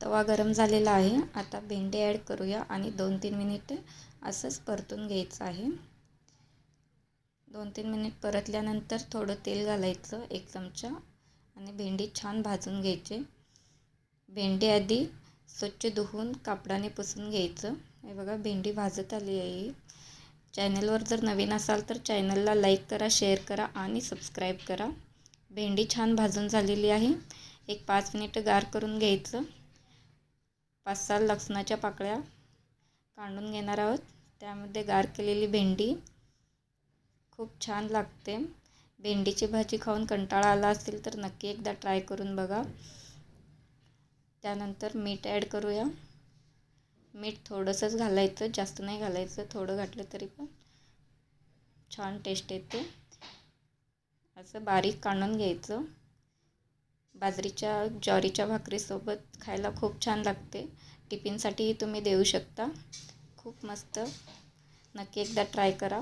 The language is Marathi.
तवा गरम झालेला आहे. आता भेंडी ॲड करूया आणि 2-3 मिनिट असंच परतून घ्यायचं आहे. 2-3 मिनिट परतल्यानंतर थोडं तेल घालायचं 1 चमचा आणि भेंडी छान भाजून घ्यायची. भेंडी आधी स्वच्छ धुवून कापडाने पुसून घ्यायचं. हे बघा भेंडी भाजत आली आहे. चॅनलवर जर नवीन असाल तर चॅनलला लाईक करा, शेअर करा आणि सबस्क्राईब करा. भेंडी छान भाजून झालेली आहे. एक 5 मिनिटं गार करून घ्यायचं. 5-6 लसणाच्या पाकळ्या काढून घेणार आहोत. त्यामध्ये गार केलेली भेंडी खूप छान लागते. भेंडीची भाजी खाऊन कंटाळा आला असेल तर नक्की एकदा ट्राय करून बघा. त्यानंतर मीठ ॲड करूया. मीठ थोडंसंच घालायचं, जास्त नाही घालायचं. थोडं घातलं तरी पण छान टेस्ट येते. असं बारीक काढून घ्यायचं. बाजरीच्या ज्वारीच्या भाकरीसोबत खायला खूप छान लागते. टिफिनसाठीही तुम्ही देऊ शकता. खूप मस्त. नक्की एकदा ट्राय करा.